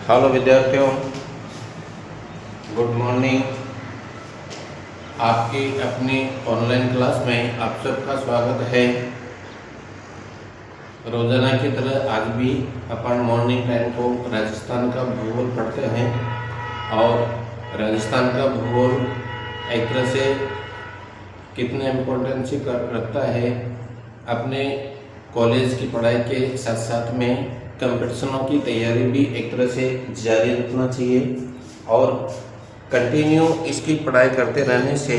Hello विद्यार्थियों, good morning. आपकी अपनी ऑनलाइन क्लास में आप सबका स्वागत है। रोजाना की तरह आज भी अपन मॉर्निंग टाइम को राजस्थान का भूगोल पढ़ते हैं और राजस्थान का भूगोल एक तरह से कितने इम्पोर्टेंस रखता है अपने कॉलेज की पढ़ाई के साथ साथ में कंपटीशनों की तैयारी भी एक तरह से जारी रखना चाहिए और कंटिन्यू इसकी पढ़ाई करते रहने से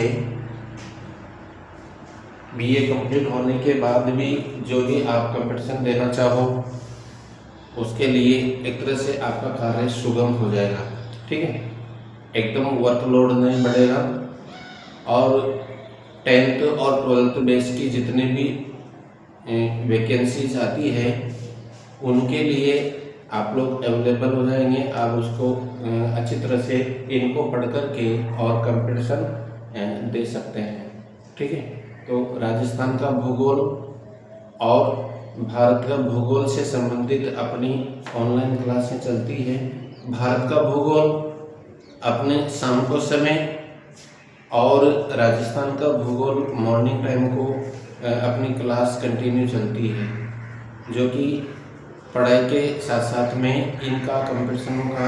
बीए कंप्लीट होने के बाद भी जो भी आप कंपटीशन देना चाहो उसके लिए एक तरह से आपका कार्य सुगम हो जाएगा। ठीक है, एकदम वर्कलोड नहीं बढ़ेगा और 10th और 12th बेस की जितने भी वैकेंसीज आती है उनके लिए आप लोग अवेलेबल हो जाएंगे। आप उसको अच्छी तरह से इनको पढ़ कर के और कंपटीशन दे सकते हैं। ठीक है, तो राजस्थान का भूगोल और भारत का भूगोल से संबंधित अपनी ऑनलाइन क्लासें चलती है। भारत का भूगोल अपने शाम को समय और राजस्थान का भूगोल मॉर्निंग टाइम को अपनी क्लास कंटिन्यू चलती है, जो कि पढ़ाई के साथ साथ में इनका कंपटीशनों का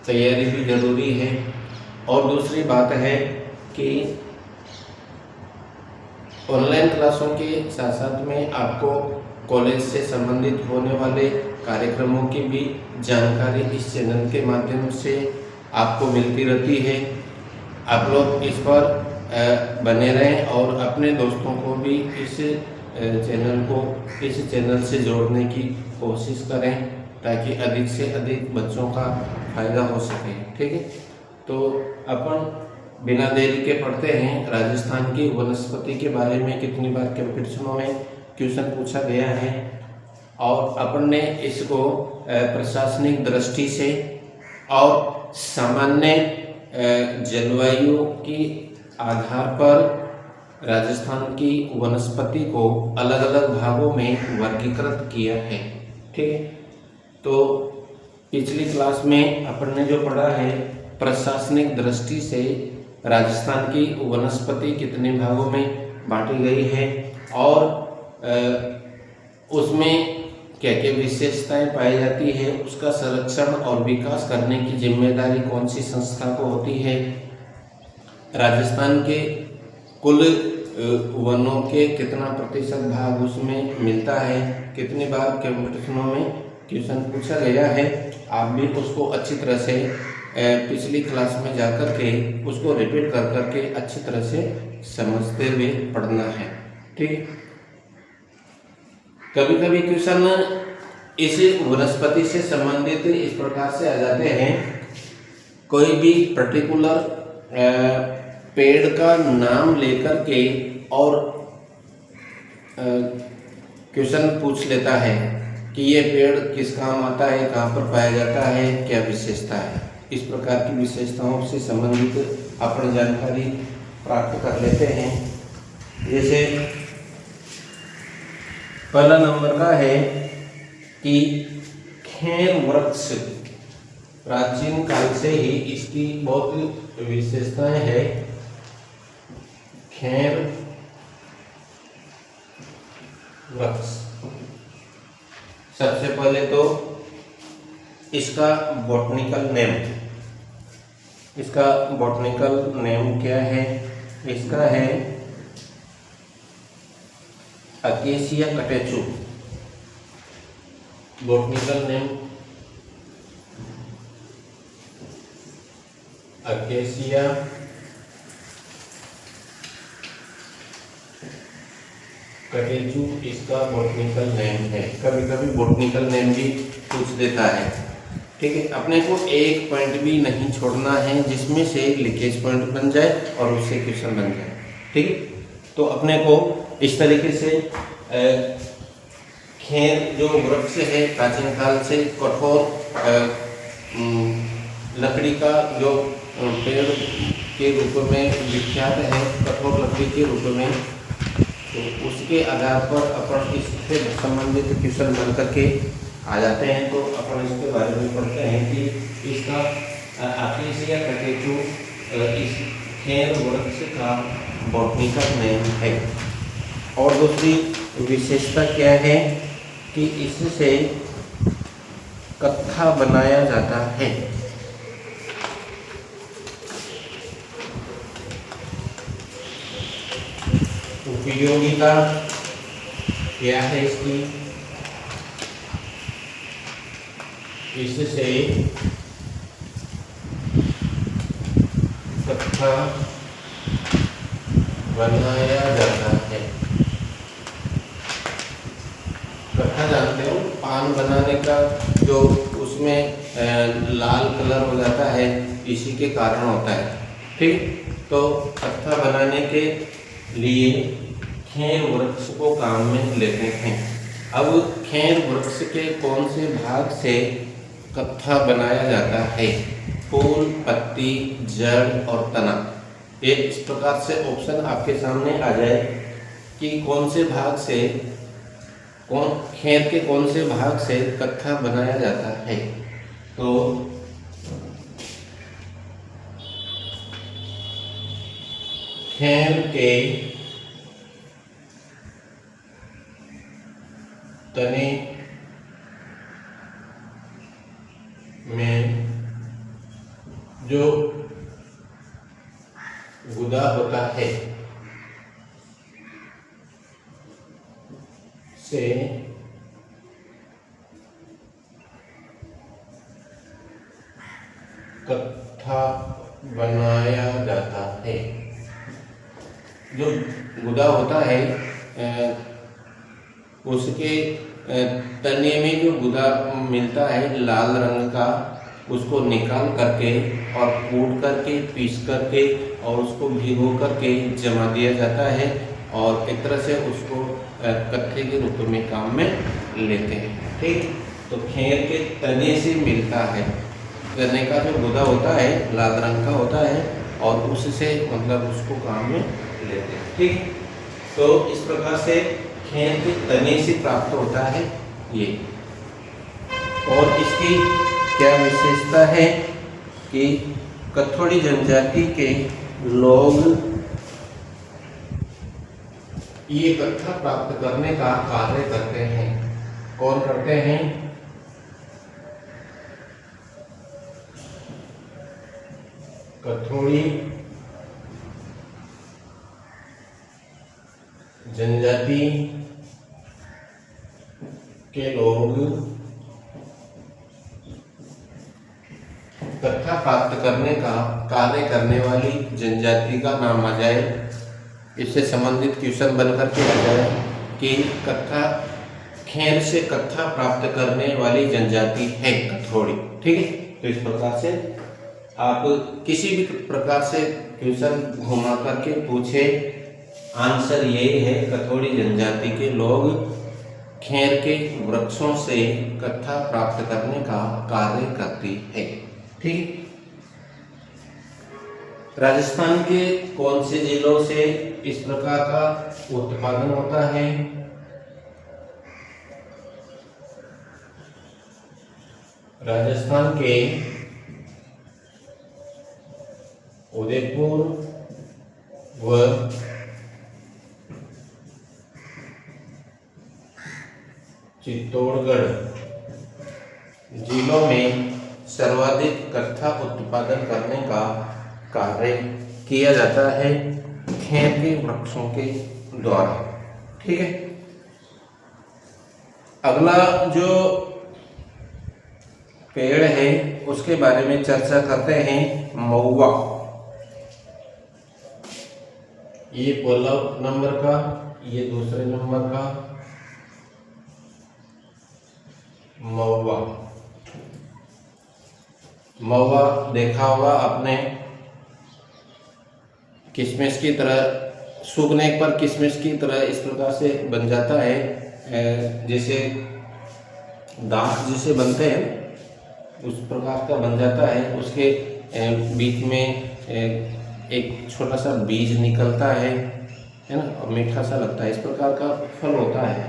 तैयारी भी ज़रूरी है। और दूसरी बात है कि ऑनलाइन क्लासों के साथ साथ में आपको कॉलेज से संबंधित होने वाले कार्यक्रमों की भी जानकारी इस चैनल के माध्यम से आपको मिलती रहती है। आप लोग इस पर बने रहें और अपने दोस्तों को भी इस चैनल से जोड़ने की कोशिश करें ताकि अधिक से अधिक बच्चों का फायदा हो सके। ठीक है, तो अपन बिना देरी के पढ़ते हैं। राजस्थान की वनस्पति के बारे में कितनी बार कंपटीशनों में क्वेश्चन पूछा गया है और अपन ने इसको प्रशासनिक दृष्टि से और सामान्य जलवायु की आधार पर राजस्थान की वनस्पति को अलग अलग भागों में वर्गीकृत किया है। ठीक है, तो पिछली क्लास में अपन ने जो पढ़ा है प्रशासनिक दृष्टि से राजस्थान की वनस्पति कितने भागों में बांटी गई है और उसमें क्या क्या विशेषताएं पाई जाती है, उसका संरक्षण और विकास करने की जिम्मेदारी कौन सी संस्था को होती है, राजस्थान के कुल वनों के कितना प्रतिशत भाग उसमें मिलता है, कितनी बार कंपटीशनों में क्वेश्चन पूछा गया है। आप भी उसको अच्छी तरह से पिछली क्लास में जाकर के उसको रिपीट कर करके अच्छी तरह से समझते हुए पढ़ना है। ठीक है, कभी कभी क्वेश्चन इस वनस्पति से संबंधित इस प्रकार से आ जाते हैं, कोई भी पर्टिकुलर पेड़ का नाम लेकर के और क्वेश्चन पूछ लेता है कि ये पेड़ किस काम आता है, कहाँ पर पाया जाता है, क्या विशेषता है। इस प्रकार की विशेषताओं से संबंधित अपन जानकारी प्राप्त कर लेते हैं। जैसे पहला नंबर का है कि खेर वृक्ष प्राचीन काल से ही इसकी बहुत विशेषताएं हैं। खेर वृक्ष, सबसे पहले तो इसका बॉटनिकल नेम क्या है, इसका है acacia catechu. Botanical name acacia catechu, इसका बॉटनिकल नेम है। कभी कभी बॉटनिकल नेम भी पूछ देता है। ठीक है, अपने को एक पॉइंट भी नहीं छोड़ना है जिसमें से लीकेज पॉइंट बन जाए और उससे क्वेश्चन बन जाए। ठीक है, तो अपने को इस तरीके से खेर जो वृक्ष है प्राचीन काल से कठोर लकड़ी का जो पेड़ के रूप में विख्यात है, कठोर लकड़ी के रूप में, तो उसके आधार पर अपन इससे संबंधित क्वेश्चन बन करके आ जाते हैं। तो अपन इसके बारे में पढ़ते हैं कि इसका आर्टेशिया कैटेचू इस खैर वृक्ष का बॉटनिकल नेम है। और दूसरी विशेषता क्या है कि इससे कत्था बनाया जाता है। उपयोगिता क्या है इसकी? इससे कत्था बनाया जाता है। कत्था जानते हो, पान बनाने का जो उसमें लाल कलर हो जाता है, इसी के कारण होता है। ठीक, तो कत्था बनाने के लिए खैर वृक्ष को काम में लेते हैं। अब खैर वृक्ष के कौन से भाग से कत्था बनाया जाता है? फूल, पत्ती, जड़ और तना। एक इस प्रकार से ऑप्शन आपके सामने आ जाए कि कौन से भाग से, खैर के कौन से भाग से कत्था बनाया जाता है। तो खैर के तने में जो गुदा होता है से कत्था बनाया जाता है। जो गुदा होता है उसके तने में जो गुदा मिलता है लाल रंग का, उसको निकाल करके और कूट करके, पीस करके और उसको भिगो करके जमा दिया जाता है और एक तरह से उसको कत्थे के रूप में काम में लेते हैं। ठीक, तो खैर के तने से मिलता है। तने का जो गुदा होता है लाल रंग का होता है और उससे मतलब उसको काम में लेते हैं। ठीक, तो इस प्रकार से खैर के तने से प्राप्त होता है ये। और इसकी क्या विशेषता है कि कथोड़ी जनजाति के लोग ये कत्था प्राप्त करने का कार्य करते हैं। कौन करते हैं? कथोड़ी जनजाति के लोग कत्था प्राप्त करने का कार्य करने वाली जनजाति का नाम आ जाए, इससे संबंधित क्वेश्चन बनकर के आ जाए कि कत्था, खैर से कत्था प्राप्त करने वाली जनजाति है कथोड़ी। ठीक है, तो इस प्रकार से आप किसी भी प्रकार से क्वेश्चन घुमा करके पूछे, आंसर ये है कथोड़ी जनजाति के लोग खैर के वृक्षों से कत्था प्राप्त करने का कार्य करती है। ठीक, राजस्थान के कौन से जिलों से इस प्रकार का उत्पादन होता है? राजस्थान के उदयपुर व चित्तौड़गढ़ जिलों में सर्वाधिक कत्था उत्पादन करने का कार्य किया जाता है खैर के वृक्षों के द्वारा। ठीक है, अगला जो पेड़ है उसके बारे में चर्चा करते हैं। महुआ, ये पहला नंबर का, ये दूसरे नंबर का महुआ। महुआ देखा होगा आपने, किशमिश की तरह, सूखने पर किशमिश की तरह इस प्रकार से बन जाता है, जैसे दांत जिसे बनते हैं उस प्रकार का बन जाता है। उसके बीच में एक छोटा सा बीज निकलता है ना, और मीठा सा लगता है, इस प्रकार का फल होता है।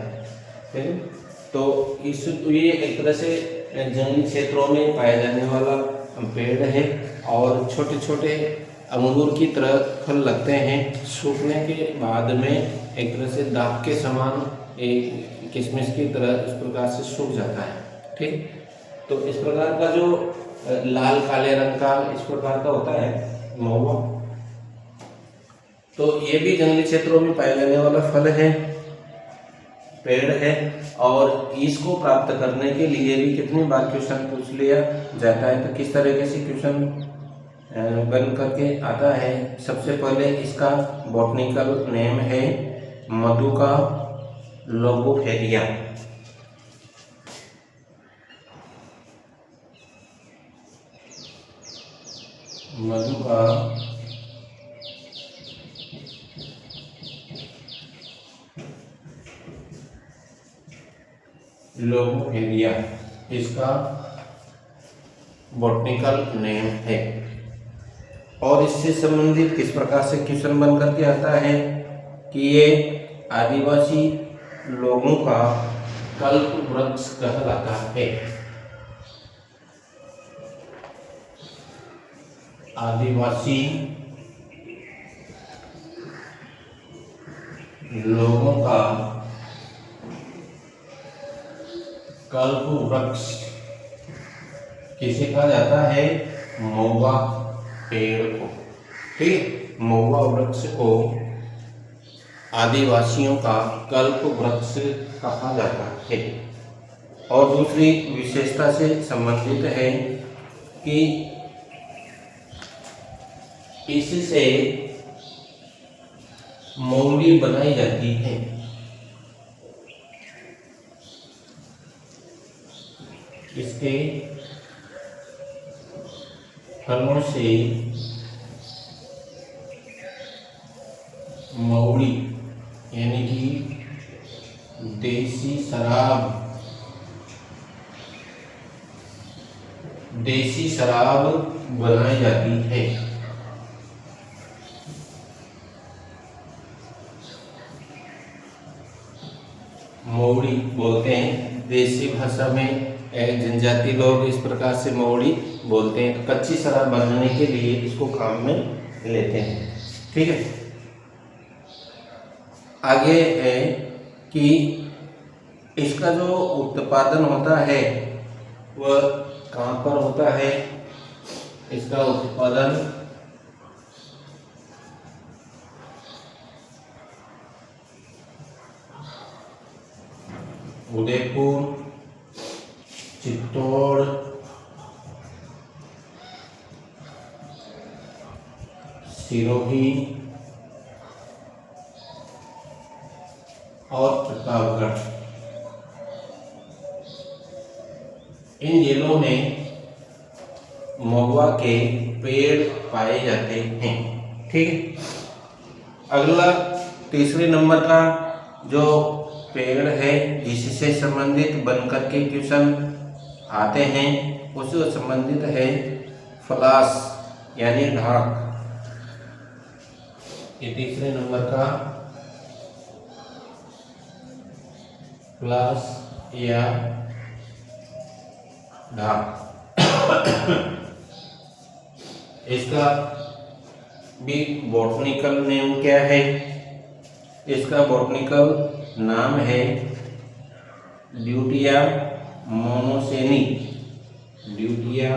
तो ये एक तरह से जंगली क्षेत्रों में पाया जाने वाला पेड़ है और छोटे छोटे अंगूर की तरह फल लगते हैं। सूखने के बाद में एक तरह से दाग के समान एक किशमिश की तरह इस प्रकार से सूख जाता है। ठीक, तो इस प्रकार का जो लाल काले रंग का इस प्रकार का होता है महुआ, तो ये भी जंगली क्षेत्रों में पाए जाने वाला फल है, पेड़ है। और इसको प्राप्त करने के लिए भी कितनी बार क्वेश्चन पूछ लिया जाता है। तो किस तरीके से क्वेश्चन बन करके आता है। सबसे पहले इसका बॉटनिकल नेम है मधुका लोगोफेरिया। मधुका लोगोफेरिया इसका बॉटनिकल नेम है। और इससे संबंधित किस प्रकार से क्वेश्चन बन करके आता है कि ये आदिवासी लोगों का कल्प वृक्ष कहलाता है। आदिवासी लोगों का कल्प वृक्ष किसे कहा जाता है? महुआ पेड़ को। ठीक, महुआ वृक्ष को आदिवासियों का कल्प वृक्ष कहा जाता है। और दूसरी विशेषता से संबंधित है कि इससे मौली बनाई जाती है। इसके फलों से मौली यानी कि देसी शराब बनाई जाती है। मौड़ी बोलते हैं देसी भाषा में, जनजाति लोग इस प्रकार से मौड़ी बोलते हैं। तो कच्ची शराब बनाने के लिए इसको काम में लेते हैं। ठीक है, आगे है कि इसका जो उत्पादन होता है वह कहाँ पर होता है? इसका उत्पादन उदयपुर, चित्तौड़, सिरोही और प्रतापगढ़, इन जिलों में महुआ के पेड़ पाए जाते हैं। ठीक है, अगला तीसरे नंबर का जो पेड़ है जिससे संबंधित बनकर के क्वेश्चन आते हैं उससे संबंधित है फलास यानी ढाक। ये तीसरे नंबर का फलास या ढाक। इसका भी बॉटनिकल नेम क्या है? इसका बॉटनिकल नाम है ड्यूटिया मोनोसेनी। ड्यूटिया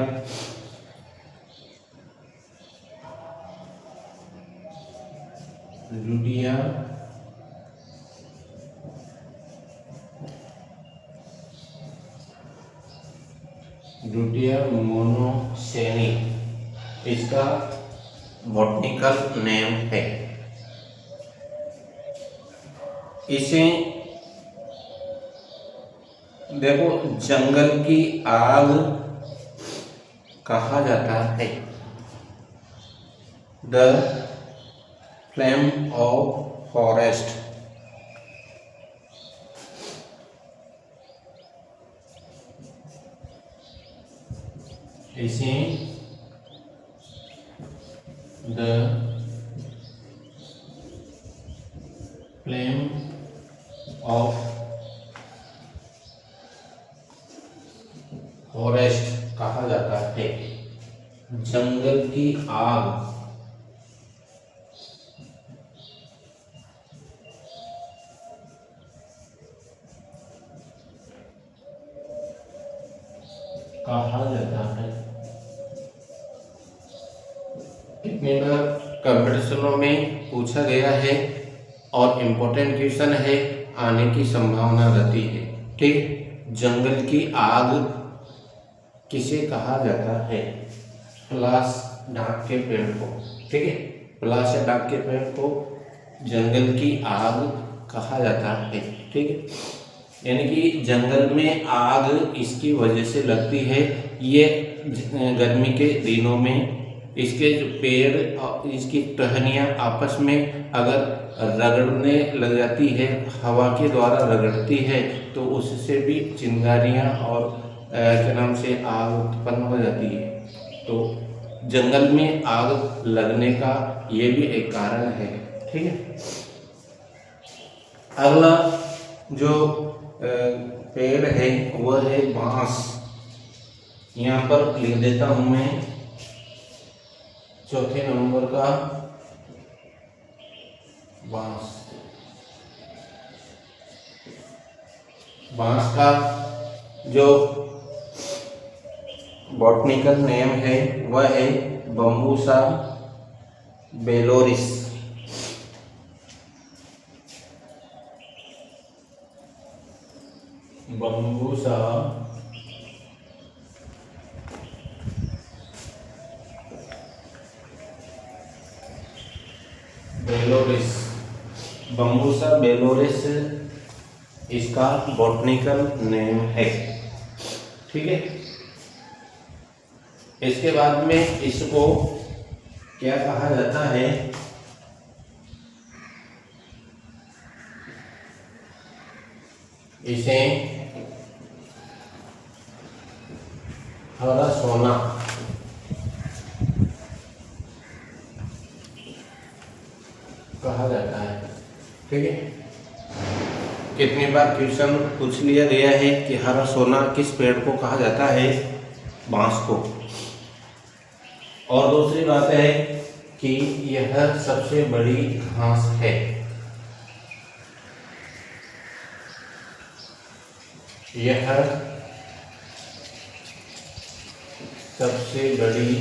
मोनोसेनी इसका बॉटनिकल नेम है। इसे देखो जंगल की आग कहा जाता है। The flame of forest. इसे द फ्लेम ऑफ कहा जाता है। जंगल की आग कहा जाता है। कितने बार कंपटीशनों में पूछा गया है और इम्पोर्टेंट क्वेश्चन है, आने की संभावना रहती है। ठीक, जंगल की आग किसे कहा जाता है? पलाश डाक के पेड़ को। ठीक है, पलाश या डाक के पेड़ को जंगल की आग कहा जाता है। ठीक है, यानी कि जंगल में आग इसकी वजह से लगती है, ये गर्मी के दिनों में इसके जो पेड़ और इसकी टहनियाँ आपस में अगर रगड़ने लग जाती है, हवा के द्वारा रगड़ती है, तो उससे भी चिंगारियाँ और क्या नाम से आग उत्पन्न हो जाती है। तो जंगल में आग लगने का ये भी एक कारण है। ठीक है, अगला जो पेड़ है वह है बांस। यहाँ पर लिख देता हूं मैं चौथे नंबर का बांस। बांस का जो बॉटनिकल नेम है वह है बम्बूसा बेलोरिस। बम्बूसा बेलोरिस, बम्बूसा बेलोरिस इसका बॉटनिकल नेम है। ठीक है, इसके बाद में इसको क्या कहा जाता है? इसे हरा सोना कहा जाता है। ठीक है, कितनी बार क्वेश्चन पूछ लिया गया है कि हरा सोना किस पेड़ को कहा जाता है? बांस को। और दूसरी बात है कि यह सबसे बड़ी घास है। यह सबसे बड़ी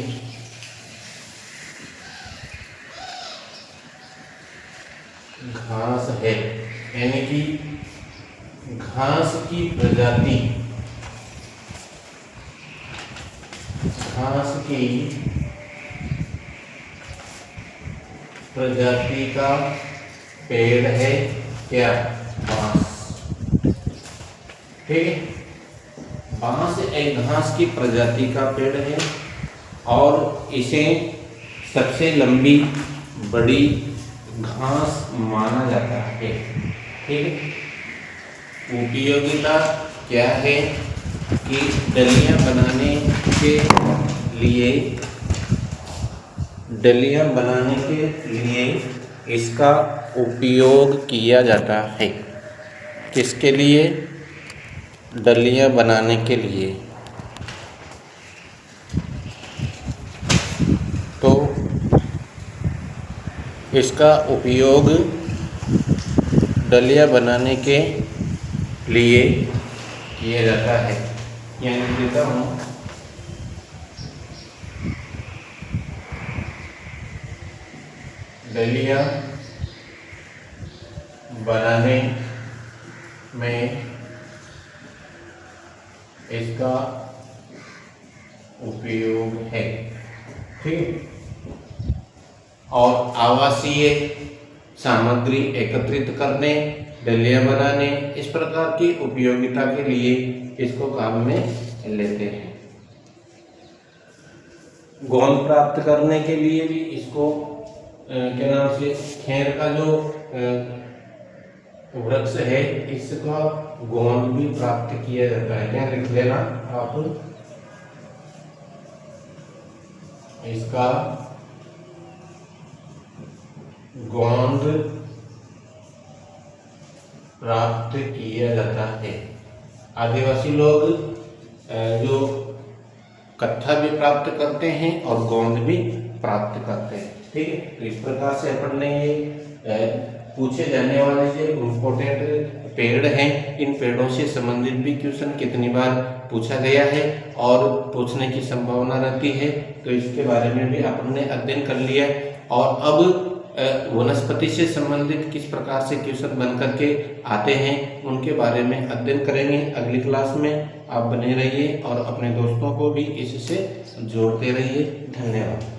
घास है, यानी कि घास की प्रजाति, घास की प्रजाति का पेड़ है क्या? बांस। ठीक है, बांस एक घास की प्रजाति का पेड़ है और इसे सबसे लंबी बड़ी घास माना जाता है। ठीक है, उपयोगिता क्या है कि डलियां बनाने के लिए, डलियां बनाने के लिए इसका उपयोग किया जाता है। किसके लिए? डलियां बनाने के लिए। तो इसका उपयोग डलियां बनाने के लिए किया जाता है। यहाँ लिख देता हूँ, डलियां बनाने में इसका उपयोग है। ठीक, और आवासीय सामग्री एकत्रित करने, डलियां बनाने, इस प्रकार की उपयोगिता के लिए इसको काम में लेते हैं। गोंद प्राप्त करने के लिए भी इसको क्या नाम से, खेर का जो वृक्ष है इसका गोंद भी प्राप्त किया जाता है। क्या लिख लेना आप, इसका गोंद प्राप्त किया जाता है। आदिवासी लोग जो कत्था भी प्राप्त करते हैं और गोंद भी प्राप्त करते हैं। ठीक है, तो इस प्रकार से अपन ने ये पूछे जाने वाले जो इम्पोर्टेंट पेड़ हैं, इन पेड़ों से संबंधित भी क्वेश्चन कितनी बार पूछा गया है और पूछने की संभावना रहती है, तो इसके बारे में भी अपन ने अध्ययन कर लिया। और अब वनस्पति से संबंधित किस प्रकार से क्वेश्चन बन करके आते हैं उनके बारे में अध्ययन करेंगे अगली क्लास में। आप बने रहिए और अपने दोस्तों को भी इससे जोड़ते रहिए। धन्यवाद।